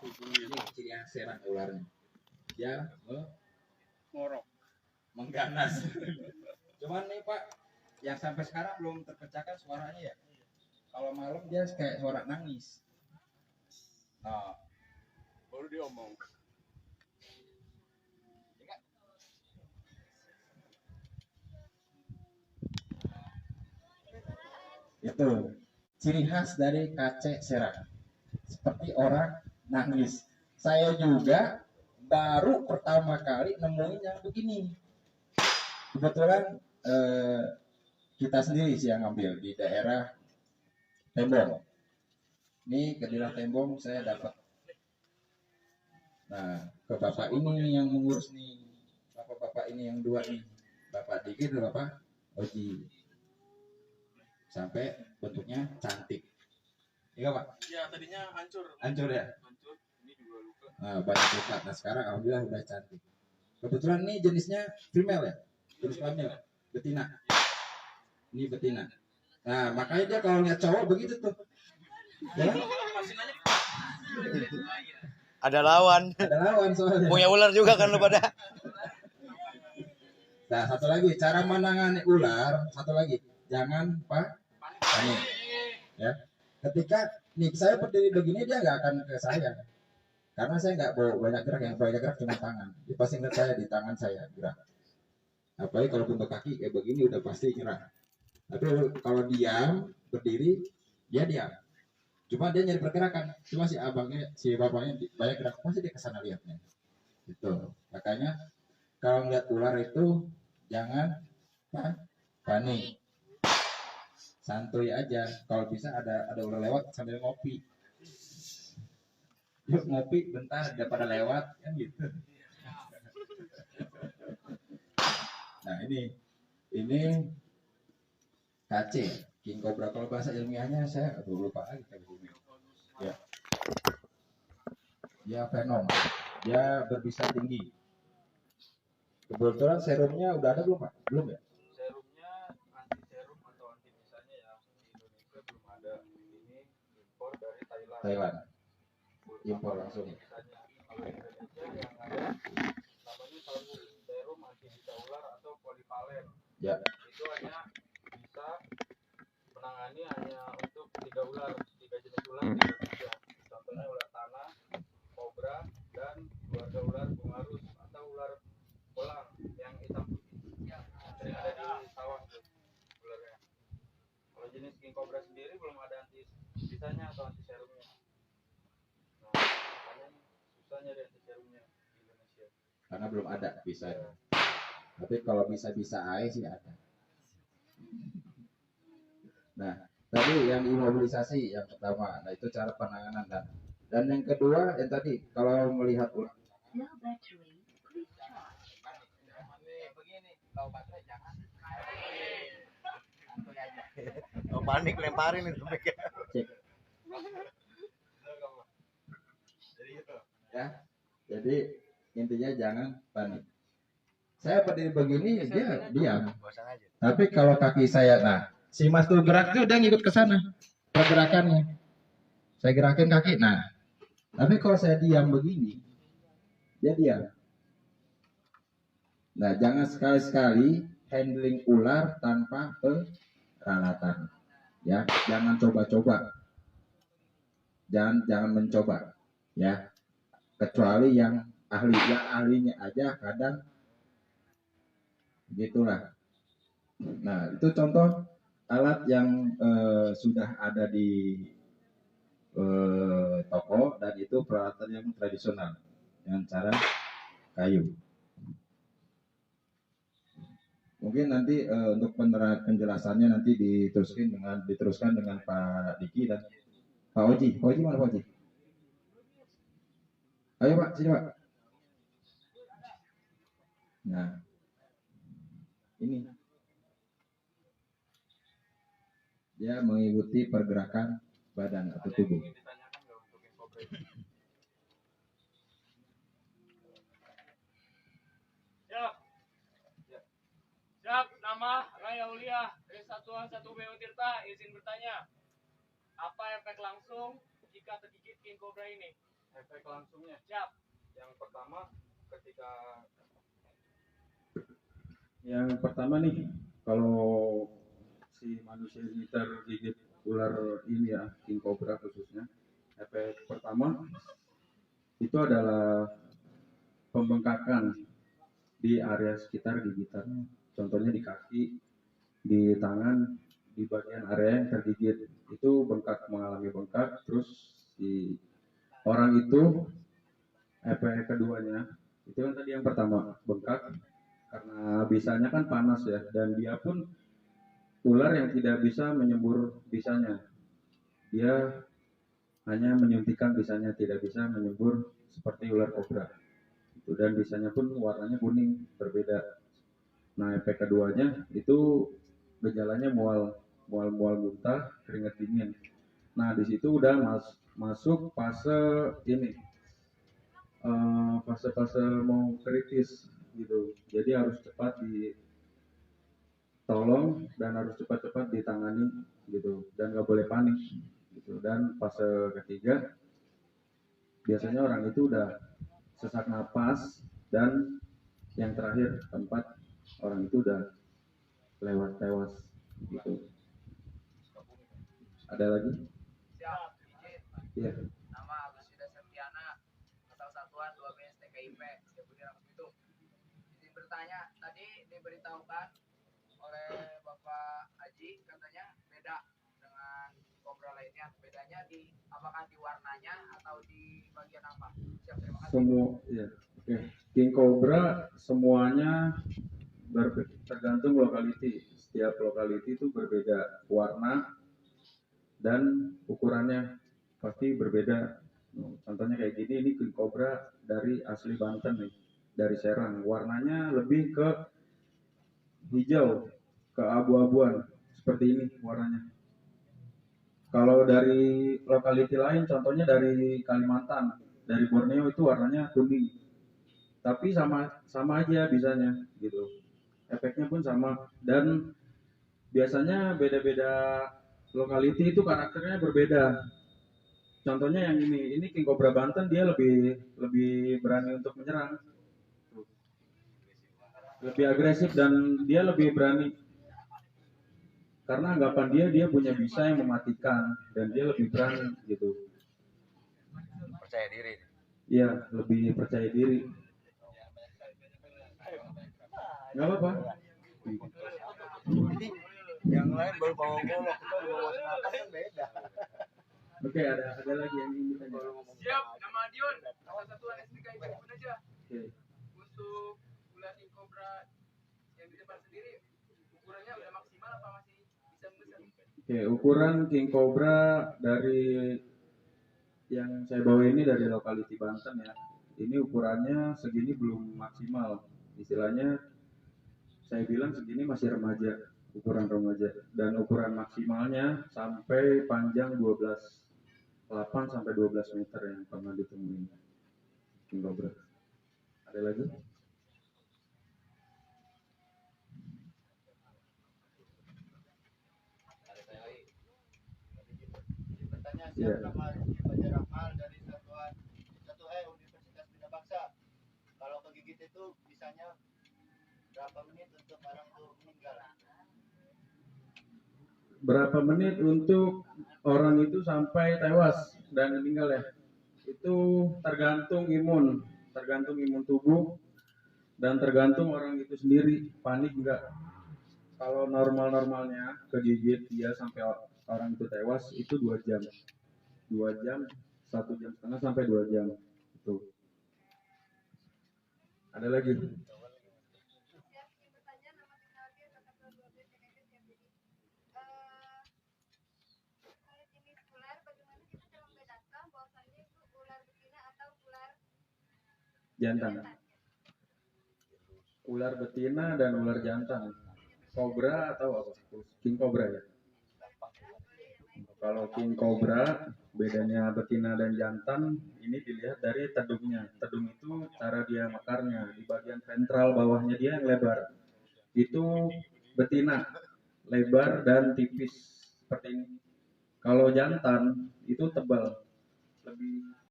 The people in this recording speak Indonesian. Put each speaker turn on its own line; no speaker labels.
Ini ciri khas serang ularnya. Dia
ngorok,
mengganas. Cuman nih Pak, yang sampai sekarang belum terpecahkan suaranya ya. Kalau malam dia kayak suara nangis. Nah,
baru dia omong.
itu ciri khas dari kacek serang. Seperti orang nangis. Saya juga baru pertama kali nemuin yang begini. Kebetulan kita sendiri sih yang ngambil di daerah Tembong. Ini ke daerah Tembong saya dapat. Nah, ke bapak ini yang mengurus nih. Bapak-bapak ini yang dua nih. Bapak Diki dan Bapak Oji. Sampai bentuknya cantik. Iya Pak?
Ya tadinya hancur.
Hancur ya?
Hancur, ini juga luka.
Nah, banyak luka. Nah sekarang alhamdulillah udah cantik. Kebetulan ini jenisnya female ya? Jenis kelamin betina. Ini betina. Nah makanya dia kalau lihat cowok begitu tuh. Ya?
Ada lawan.
Ada lawan soalnya.
Punya ular juga kan lu pada.
Nah satu lagi cara menangani ular. Satu lagi jangan panik. Ya. Ketika nih saya berdiri begini dia nggak akan ke saya. Karena saya nggak bawa banyak gerak, yang banyak gerak cuma tangan. Dia pasti ngeliat saya di tangan saya gerak. Apalagi kalau bentuk kaki kayak begini udah pasti nyerah. Tapi kalau diam berdiri dia diam. Cuma dia nyari pergerakan. Cuma si abangnya, si bapaknya banyak gerak, pasti dia kesana lihatnya. Gitu. Makanya kalau ngeliat ular itu jangan panik. Santuy aja. Kalau bisa ada ular lewat sambil ngopi. Yuk ngopi bentar daripada lewat kan gitu. Nah ini KC King Cobra, kalau bahasa ilmiahnya saya lupa lagi ya. Dia venom, dia berbisa tinggi. Kebetulan serumnya udah ada belum Pak? Belum ya?
Serumnya anti serum atau anti bisanya ya di Indonesia belum ada. Ini impor dari Thailand.
Impor langsung.
Kalau Indonesia yang ada namanya serum anti bisa ular atau polivalen.
Ya.
Itu hanya bisa menangani hanya untuk 3 ular, 3 jenis ular di Indonesia. Contohnya ular tanah, kobra, dan keluarga ular bungarus atau ular bolang yang hitam putih yang sering ada di sawah tuh ularnya. Kalau jenis king cobra sendiri belum ada anti bisanya atau anti serumnya. Nah, makanya susah nyari anti serumnya di Indonesia.
Karena belum ada bisa. Ya. Tapi kalau bisa aja sih ada. Nah, tadi yang imobilisasi yang pertama, nah itu cara penanganan dan yang kedua yang tadi kalau melihat ular.
Oh, panik lemparin itu mereka.
Cek. Ya, jadi intinya jangan panik. Saya berdiri begini dia diam. Tapi kalau kaki saya, nah si Mas tuh gerak tuh dia ngikut ke sana pergerakannya. Saya gerakin kaki, nah. Tapi kalau saya diam begini, dia diam. Nah, jangan sekali-sekali handling ular tanpa peralatan. Ya, jangan coba-coba. Jangan mencoba. Ya, kecuali yang ahlinya aja kadang gitulah. Nah, itu contoh alat yang sudah ada di toko dan itu peralatan yang tradisional dengan cara kayu. Mungkin nanti untuk penjelasannya nanti diteruskan dengan Pak Diki dan Pak Oji. Pak Oji mana Pak Oji? Ayo Pak, sini Pak. Nah, ini dia mengikuti pergerakan badan atau tubuh.
Siap, nama Raya Ulia dari Satuan 1 BO Tirta, izin bertanya. Apa efek langsung jika tergigit king cobra ini? efek langsungnya. Siap. Yang pertama nih, kalau si manusia ini tergigit ular ini ya, king cobra khususnya, efek pertama itu adalah pembengkakan di area sekitar gigitan. Contohnya di kaki, di tangan, di bagian area yang tergigit itu mengalami bengkak. Terus si orang itu efek keduanya itu kan tadi yang pertama bengkak karena bisanya kan panas ya, dan dia pun ular yang tidak bisa menyembur bisanya, dia hanya menyuntikkan bisanya, tidak bisa menyembur seperti ular kobra itu, dan bisanya pun warnanya kuning berbeda. Nah efek keduanya itu gejalanya mual muntah, keringat dingin. Nah di situ udah masuk fase ini, fase-fase mau kritis gitu, jadi harus cepat ditolong dan harus cepat-cepat ditangani gitu, dan nggak boleh panik gitu. Dan fase ketiga biasanya orang itu udah sesak napas, dan yang terakhir keempat orang itu udah lewat tewas gitu. Ada lagi?
Siap, izin.
Iya.
Nama Agus Yuda Septiana, asal satuan 2B STKIP, Setiabudi Rangkas Bitung. Izin bertanya, tadi diberitahukan oleh Bapak Haji katanya beda dengan kobra lainnya. Bedanya di apakah di warnanya atau di bagian apa? Siap, terima kasih.
Semua ya. Oke. King cobra semuanya tergantung lokality. Setiap lokality itu berbeda warna dan ukurannya pasti berbeda. Contohnya kayak gini, ini king cobra dari asli Banten nih, dari Serang. Warnanya lebih ke hijau, ke abu-abuan, seperti ini warnanya. Kalau dari lokality lain, contohnya dari Kalimantan, dari Borneo, itu warnanya kuning. Tapi sama aja bisanya gitu. Efeknya pun sama, dan biasanya beda-beda lokality itu karakternya berbeda. Contohnya yang ini king cobra Banten, dia lebih berani untuk menyerang, lebih agresif, dan dia lebih berani karena anggapan dia punya bisa yang mematikan, dan dia lebih berani gitu.
Percaya diri.
Iya, lebih percaya diri. Nggak apa-apa.
Yang lain baru bawa golok, kita udah bawa senapan kan beda.
Oke, ada lagi yang ingin ditanya.
Siap, nama Dion, asal satuan STKIP pun aja.
Oke.
Untuk ular king cobra yang di depan sendiri, ukurannya udah maksimal apa masih bisa membesar?
Oke, ukuran king cobra dari yang saya bawa ini dari lokality Banten ya. Ini ukurannya segini belum maksimal. Istilahnya saya bilang segini masih remaja, ukuran remaja. Dan ukuran maksimalnya sampai panjang 8 sampai 12 meter yang pernah ditemuin king cobra. Ada lagi?
Bertanya
Iya.
siapa nama Rizky Fajar Rahmal dari satuan 1E Universitas Bina Bangsa. Kalau kegigit itu bisanya berapa menit untuk orang itu meninggal?
Berapa menit untuk orang itu sampai tewas dan meninggal ya? Itu tergantung imun tubuh, dan tergantung orang itu sendiri panik enggak. Kalau normalnya kegigit dia sampai orang itu tewas itu 2 jam, 1 jam setengah sampai 2 jam itu. Ada lagi? Jantan. Ular betina dan ular jantan. Kobra atau apa? King cobra ya. Kalau king cobra bedanya betina dan jantan ini dilihat dari tedungnya. Tedung itu cara dia makarnya, di bagian ventral bawahnya dia yang lebar. Itu betina, lebar dan tipis seperti ini. Kalau jantan itu tebal, lebih